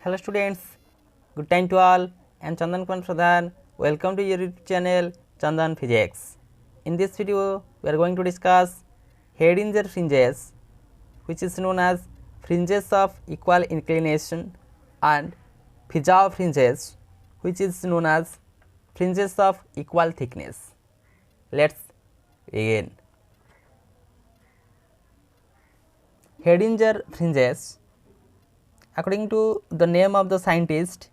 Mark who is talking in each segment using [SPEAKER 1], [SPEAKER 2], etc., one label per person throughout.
[SPEAKER 1] Hello students, good time to all. I am Chandan Kumar Pradhan. Welcome to your YouTube channel Chandan Physics. In this video, we are going to discuss Hedinger fringes, which is known as fringes of equal inclination, and Fizau fringes, which is known as fringes of equal thickness. Let's begin. Hedinger fringes, according to the name of the scientist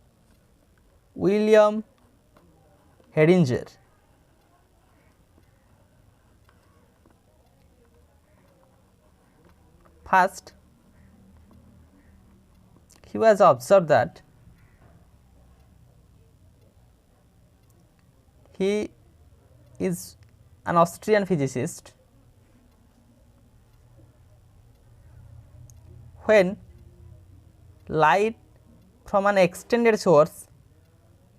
[SPEAKER 1] William Hedinger, first he was observed that he is an Austrian physicist. When light from an extended source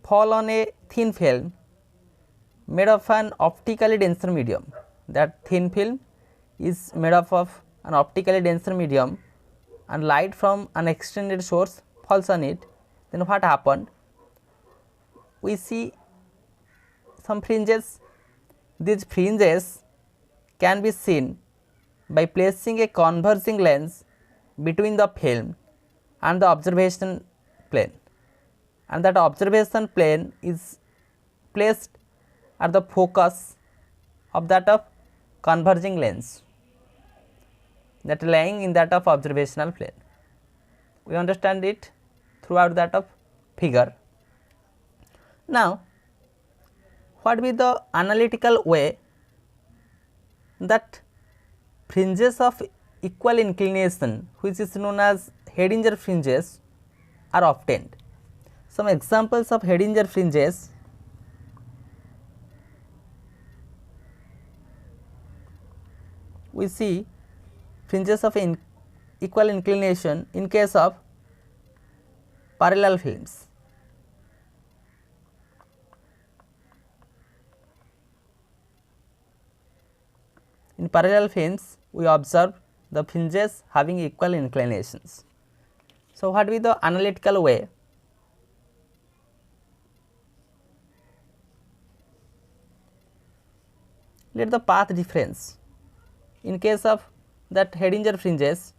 [SPEAKER 1] fall on a thin film made of an optically denser medium, that thin film is made up of an optically denser medium, and light from an extended source falls on it, then what happened? We see some fringes. These fringes can be seen by placing a converging lens between the film and the observation plane, and that observation plane is placed at the focus of that of converging lens, that lying in that of observational plane. We understand it throughout that of figure. Now, what be the analytical way that fringes of equal inclination, which is known as Hedinger fringes, are obtained? Some examples of Hedinger fringes: we see fringes of equal inclination in case of parallel films. In parallel films, we observe the fringes having equal inclinations. So, what will be the analytical way? Let the path difference in case of that Hedinger fringes,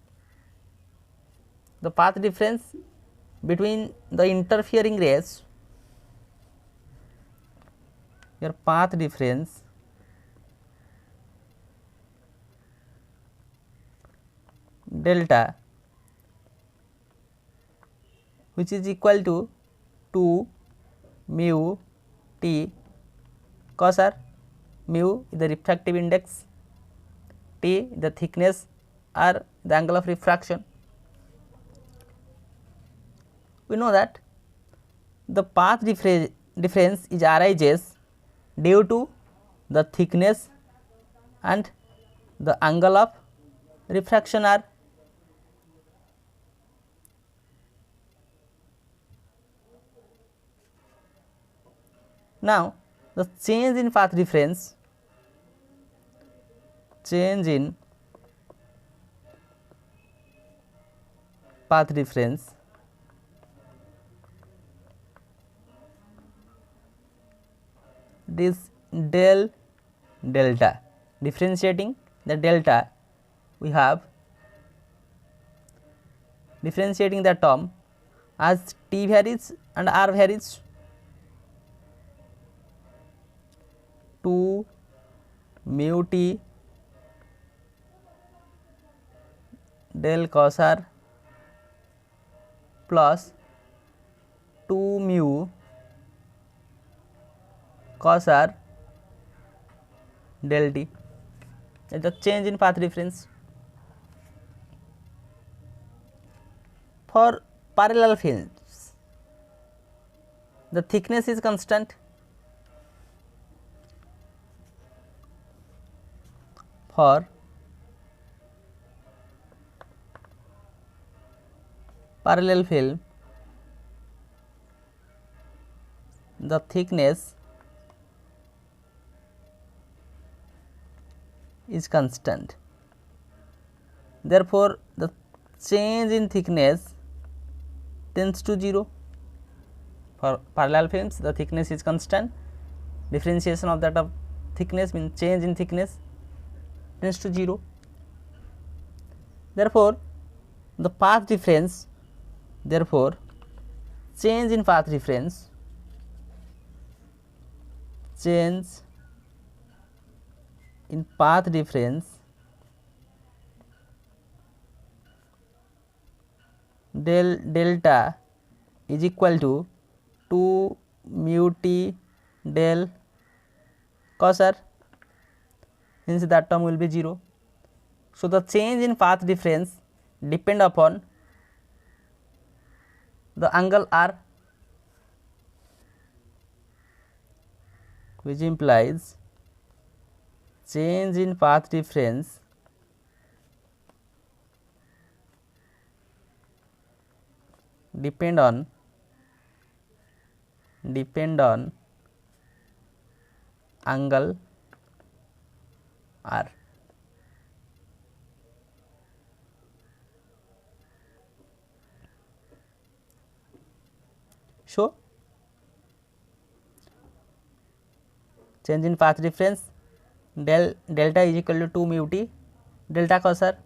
[SPEAKER 1] the path difference between the interfering rays, your path difference delta, which is equal to 2 mu t cos r. Mu is the refractive index, t the thickness, r the angle of refraction. We know that the path difference is arises due to the thickness and the angle of refraction r. Now, the change in path difference, change in path difference this del delta, differentiating the delta, we have differentiating the term as t varies and r varies, 2 mu t del cos r plus 2 mu cos r del t, is the change in path difference. For parallel films, the thickness is constant. For parallel film, the thickness is constant. Therefore, the change in thickness tends to 0. For parallel films, the thickness is constant. Differentiation of that of thickness means change in thickness tends to 0. Therefore, the path difference, therefore, change in path difference, change in path difference delta is equal to 2 mu t del cos r, hence that term will be 0. So, the change in path difference depend upon the angle r, which implies change in path difference depend on angle r. So, change in path difference delta is equal to 2 mu t delta cos r.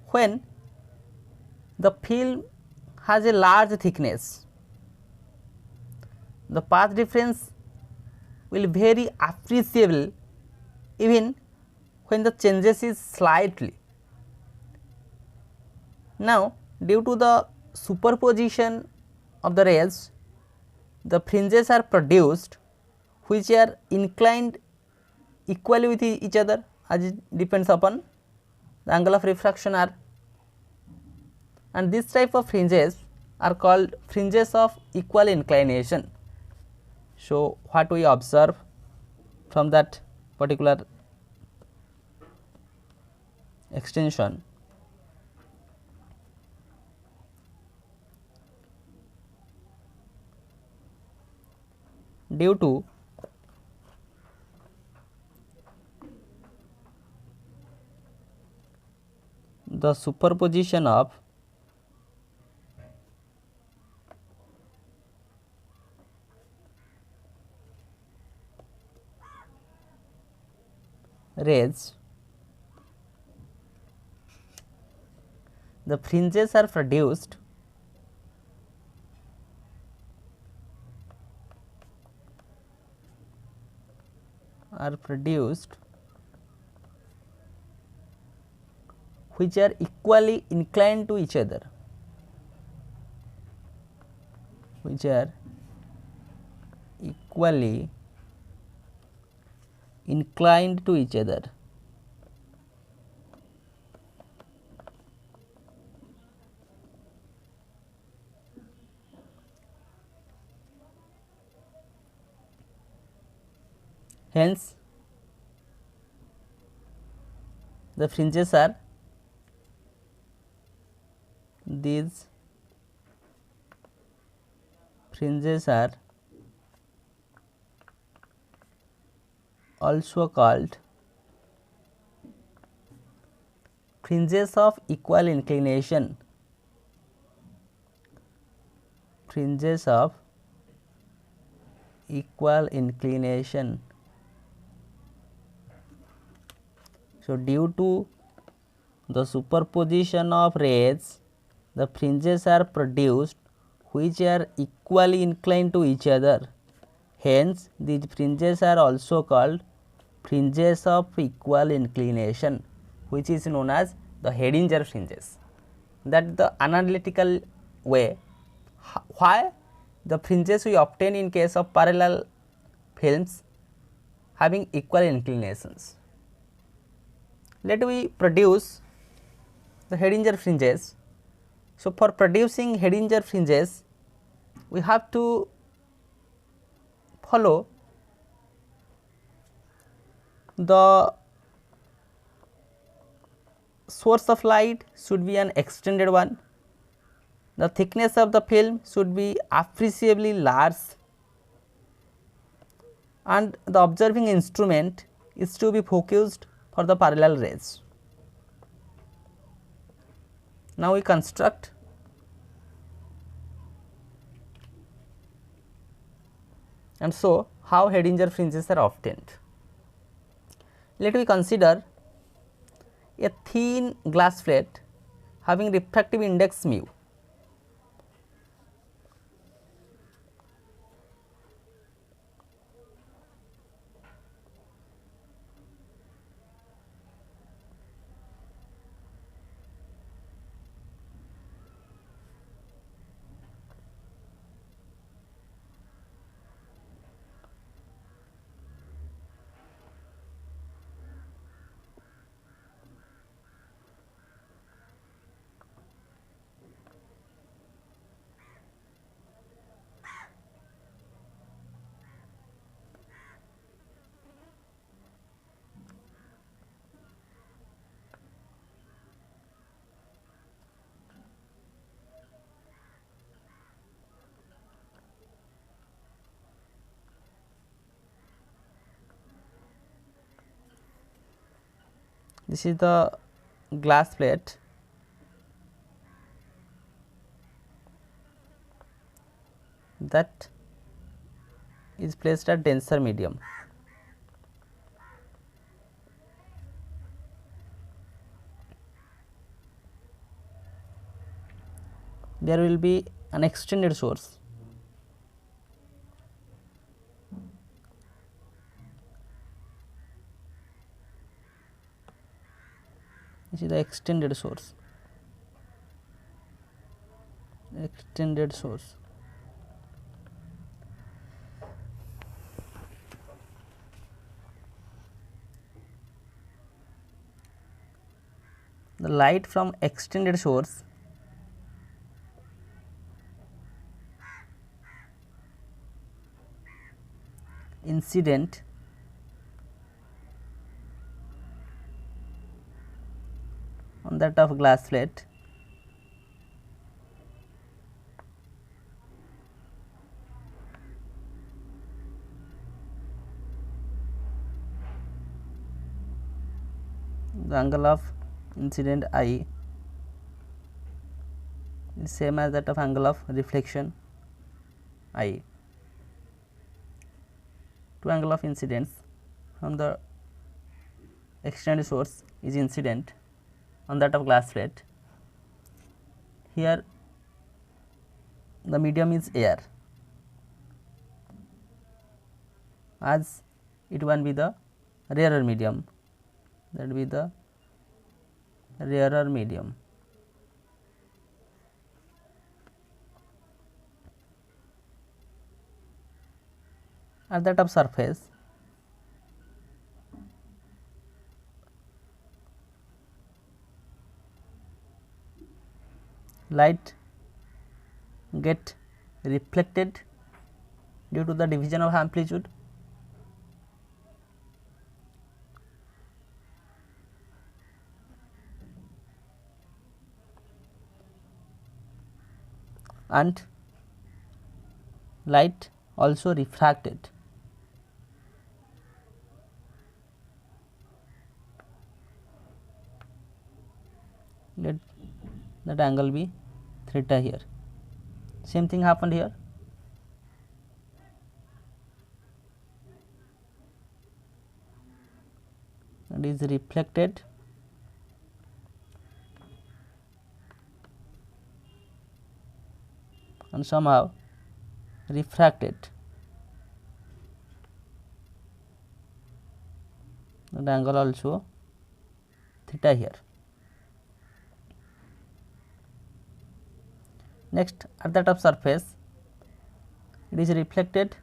[SPEAKER 1] When the film has a large thickness, the path difference will vary appreciably even when the changes is slightly. Now, due to the superposition of the rays, the fringes are produced which are inclined equally with each other, as it depends upon the angle of refraction r, and this type of fringes are called fringes of equal inclination. So, what we observe from that particular extension, due to the superposition of rays, the fringes are produced which are equally inclined to each other, which are equally inclined to each other. Hence, the fringes are these fringes are also called fringes of equal inclination, fringes of equal inclination. So, due to the superposition of rays, the fringes are produced which are equally inclined to each other. Hence, these fringes are also called fringes of equal inclination, which is known as the Hedinger fringes. That is the analytical way why the fringes we obtain in case of parallel films having equal inclinations. Let we produce the Hedinger fringes. So, for producing Hedinger fringes, we have to follow the source of light should be an extended one, the thickness of the film should be appreciably large, and the observing instrument is to be focused for the parallel rays. Now, we construct and so how Hedinger fringes are obtained. Let me consider a thin glass plate having refractive index mu. This is the glass plate that is placed at denser medium. There will be an extended source. This is the extended source. Extended source. The light from extended source incident on that of glass plate the angle of incident I is same as that of angle of reflection I. Two angle of incidence from the extended source is incident on that of glass plate. Here the medium is air, as it will be the rarer medium, that will be the rarer medium. At that of surface, light get reflected due to the division of amplitude, and light also refracted. Let that angle be theta here. Same thing happened here. It is reflected and somehow refracted. The angle also theta here. Next, at that of surface, it is reflected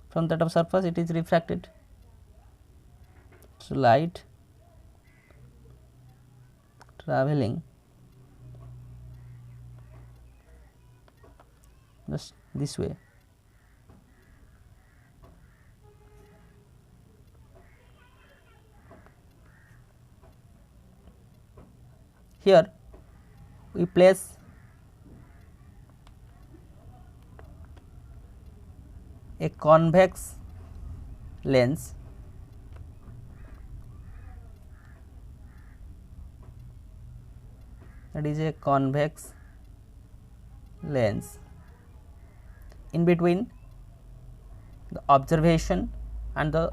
[SPEAKER 1] from that of surface, it is refracted. So, light traveling just this way. Here we place a convex lens that is a convex lens in between the observation and the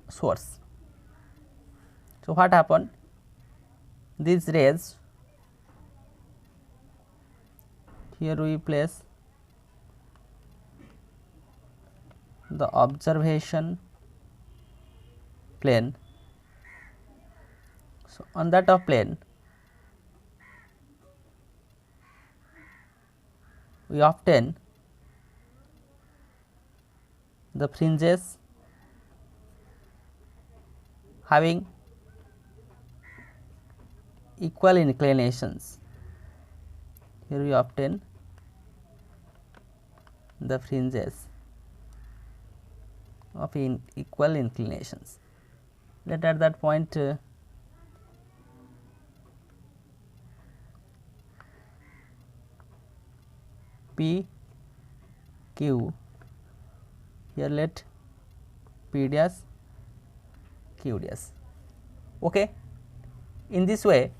[SPEAKER 1] source. So, what happened? These rays, here we place the observation plane. So, on that of plane we obtain the fringes having equal inclinations. Here we obtain the fringes of equal inclinations. Let at that point P Q, here let P dash Q dash. Okay. In this way,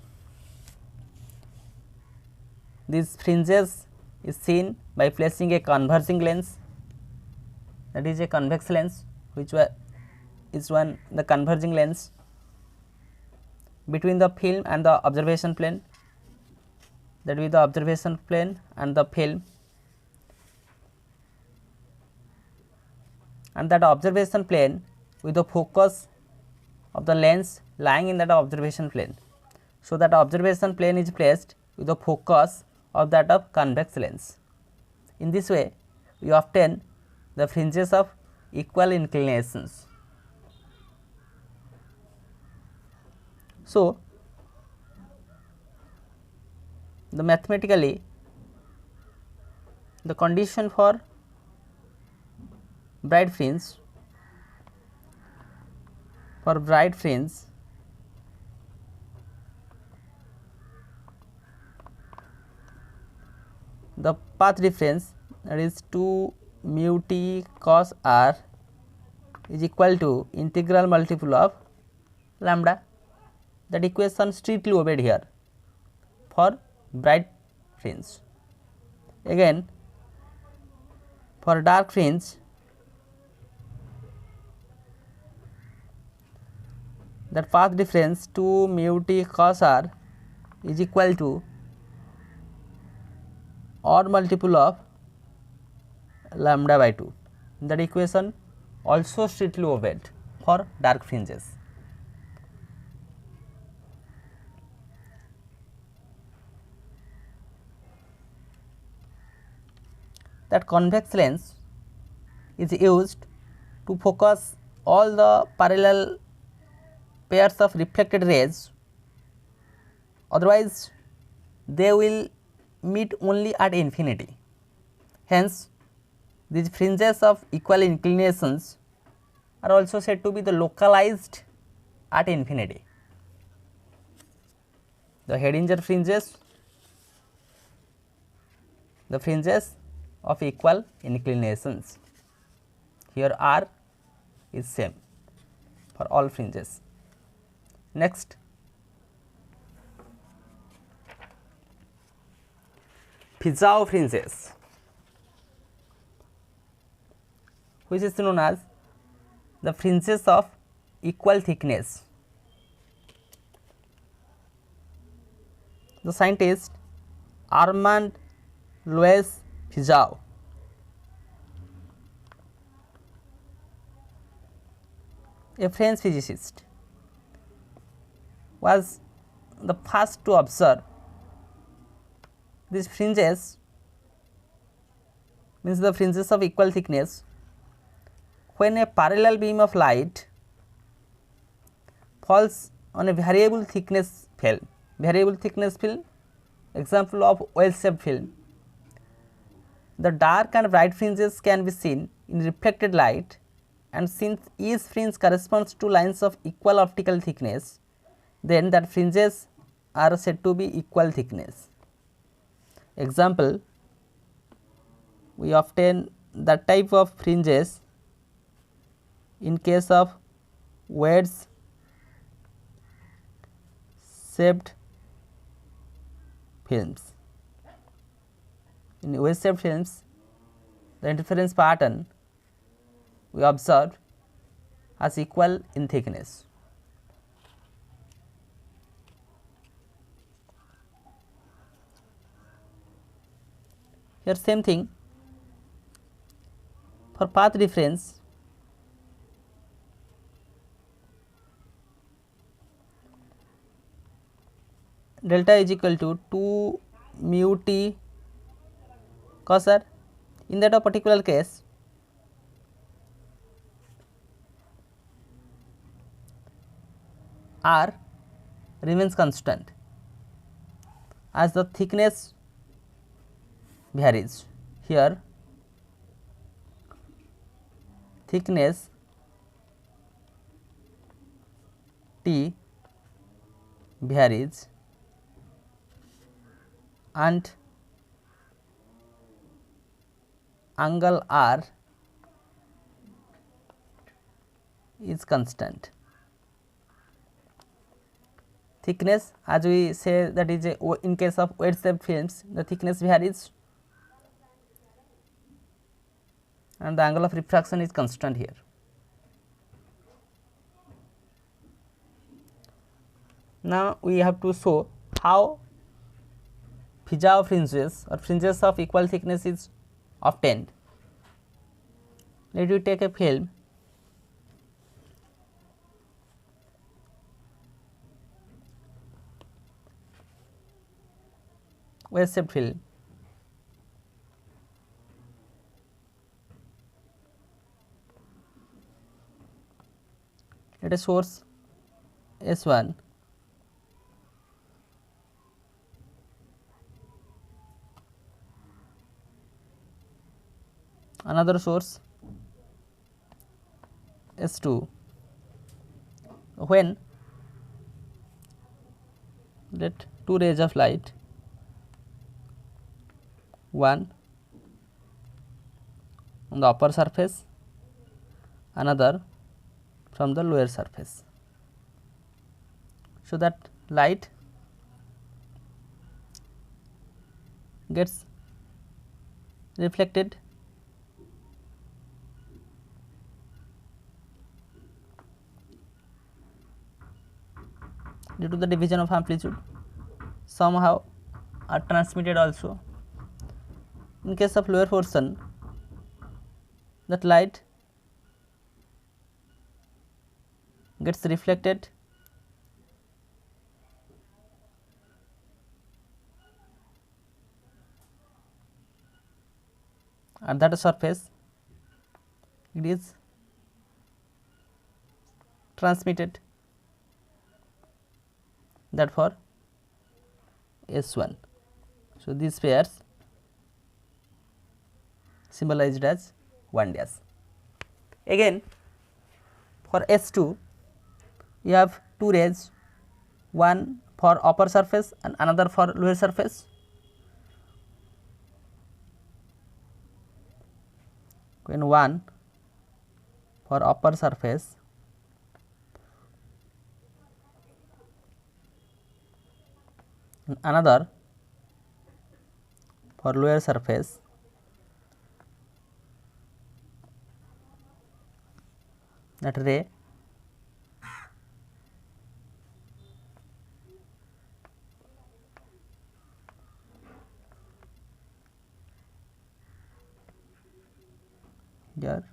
[SPEAKER 1] these fringes is seen by placing a converging lens, that is a convex lens, which is the converging lens between the film and the observation plane, that is the observation plane and the film, and that observation plane with the focus of the lens lying in that observation plane. So, that observation plane is placed with the focus of that of convex lens. In this way, we obtain the fringes of equal inclinations. So, the mathematically the condition for bright fringe, the path difference, that is 2 mu t cos r is equal to integral multiple of lambda. That equation strictly obeyed here for bright fringe. Again, for dark fringe, that path difference 2 mu t cos r is equal to odd multiple of lambda by 2. That equation also strictly obeyed for dark fringes. That convex lens is used to focus all the parallel pairs of reflected rays, otherwise they will meet only at infinity. Hence, these fringes of equal inclinations are also said to be the localized at infinity. The Hedinger fringes, the fringes of equal inclinations. Here R is same for all fringes. Next, Fizau fringes, which is known as the fringes of equal thickness. The scientist Armand Louis Fizau a French physicist, was the first to observe these fringes, means the fringes of equal thickness, when a parallel beam of light falls on a variable thickness film. Variable thickness film, example of well shaped film. The dark and bright fringes can be seen in reflected light, and since each fringe corresponds to lines of equal optical thickness, then that fringes are said to be equal thickness. Example, we obtain that type of fringes in case of wedge shaped films. In wedge-shaped films, the interference pattern we observed as equal in thickness. Here same thing for path difference. Delta is equal to 2 mu t cos r. In that particular case, r remains constant as the thickness varies. Here thickness t varies and angle r is constant. Thickness, as we say, that is in case of wedge-shaped films, the thickness varies and the angle of refraction is constant here. Now we have to show how Fizau fringes or fringes of equal thickness is obtained. Let you take a film wedge-shaped film. Let us source S1, another source S2. When let two rays of light, one on the upper surface, another from the lower surface, so that light gets reflected due to the division of amplitude, somehow are transmitted also. In case of lower portion, that light gets reflected at that surface, it is transmitted, that for S1. So, these pairs symbolized as 1 dash. Again for S2, you have two rays, one for upper surface and another for lower surface. When one for upper surface and another for lower surface, that ray here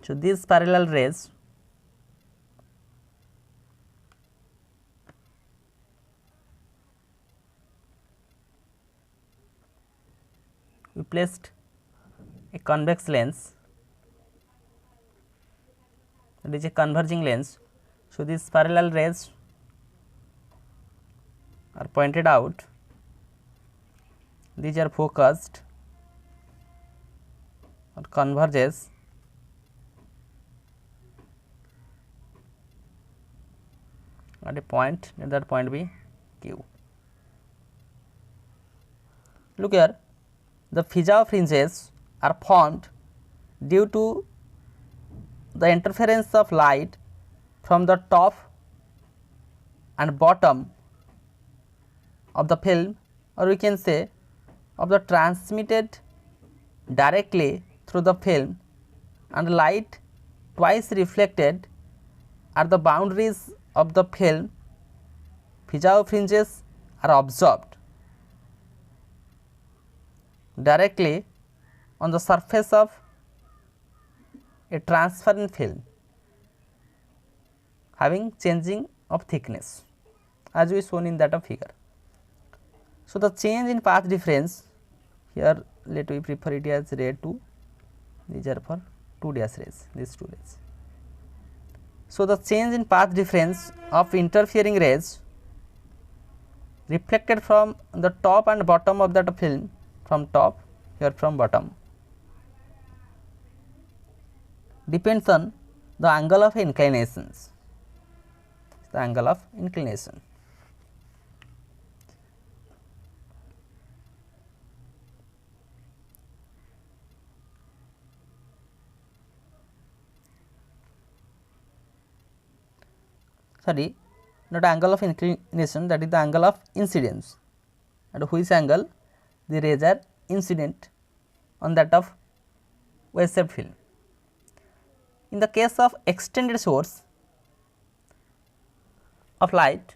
[SPEAKER 1] so these parallel rays we placed a convex lens, that is a converging lens. So, these parallel rays are pointed out, these are focused or converges at a point, let that point be Q. Look here, the Fizau fringes are formed due to the interference of light from the top and bottom of the film, or we can say of the transmitted directly through the film, and light twice reflected at the boundaries of the film, Fizau fringes are observed directly on the surface of a transparent film having changing of thickness as we shown in that of figure. So, the change in path difference here, let we prefer it as ray 2, these are for 2 dash rays, these 2 rays. So, the change in path difference of interfering rays reflected from the top and bottom of that film, from top, here from bottom, depends on the angle of inclinations, the angle of inclination. Sorry, not angle of inclination, that is the angle of incidence, at which angle the rays are incident on that of wave shaped film. In the case of extended source of light,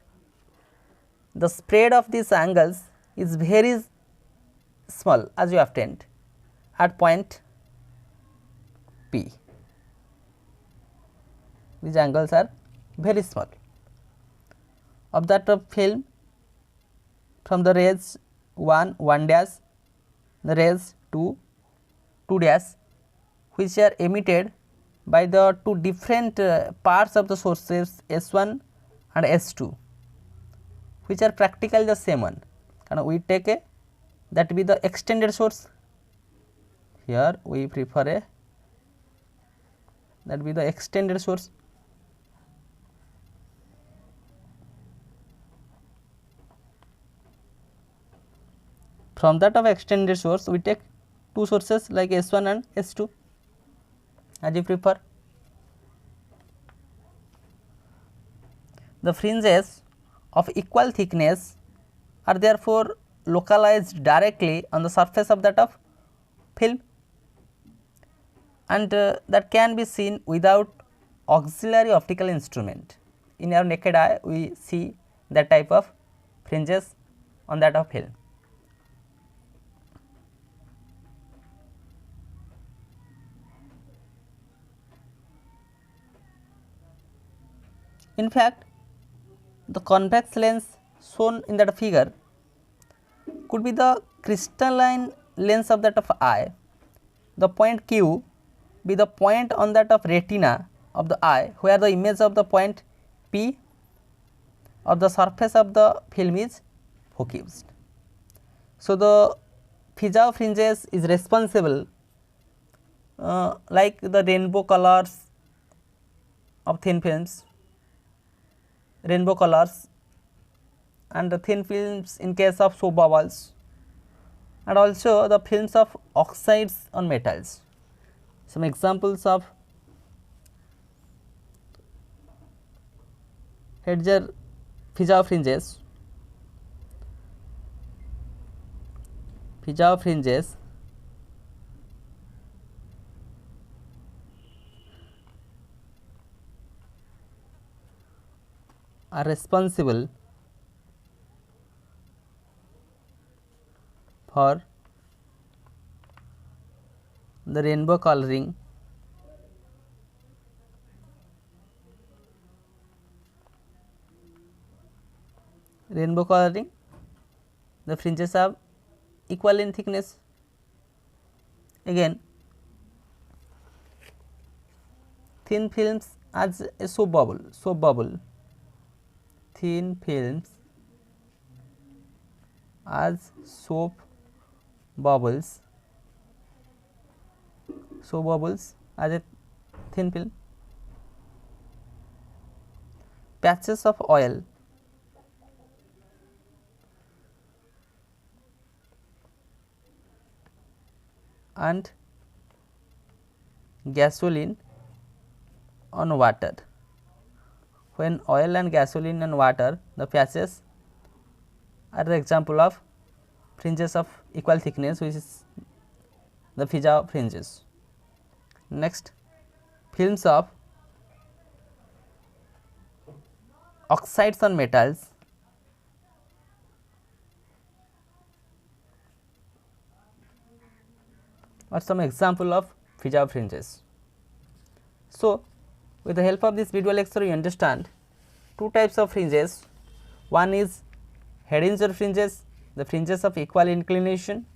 [SPEAKER 1] the spread of these angles is very small as you obtained at point P. These angles are very small. Of that of film, from the rays 1 dash, the rays 2 dash, which are emitted by the two different parts of the sources S1 and S2, which are practically the same one, and we take a that be the extended source. Here we prefer a that be the extended source. From that of extended source, we take two sources like S1 and S2 as you prefer. The fringes of equal thickness are therefore localized directly on the surface of that of film, and that can be seen without auxiliary optical instrument. In our naked eye, we see that type of fringes on that of film. In fact, the convex lens shown in that figure could be the crystalline lens of that of eye. The point Q be the point on that of retina of the eye, where the image of the point P of the surface of the film is focused. So, the Fizau fringes is responsible like the rainbow colors of thin films, rainbow colors, and the thin films in case of soap bubbles, and also the films of oxides on metals. Some examples of Hedinger Fizau fringes. Fizau fringes are responsible for the rainbow coloring the fringes are equal in thickness. Again, thin films as a soap bubble, thin films as soap bubbles as a thin film, patches of oil and gasoline on water. when oil and gasoline and water, the patches are the example of fringes of equal thickness, which is the Fizau fringes. Next, films of oxides on metals are some example of Fizau fringes. So, with the help of this video lecture, we understand two types of fringes. One is Hedinger fringes, the fringes of equal inclination.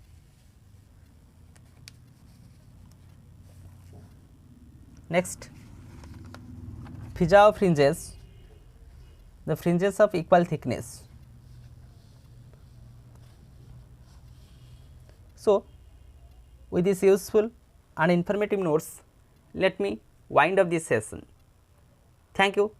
[SPEAKER 1] Next, Fizau fringes, the fringes of equal thickness. So, with this useful and informative notes, let me wind up this session. Thank you.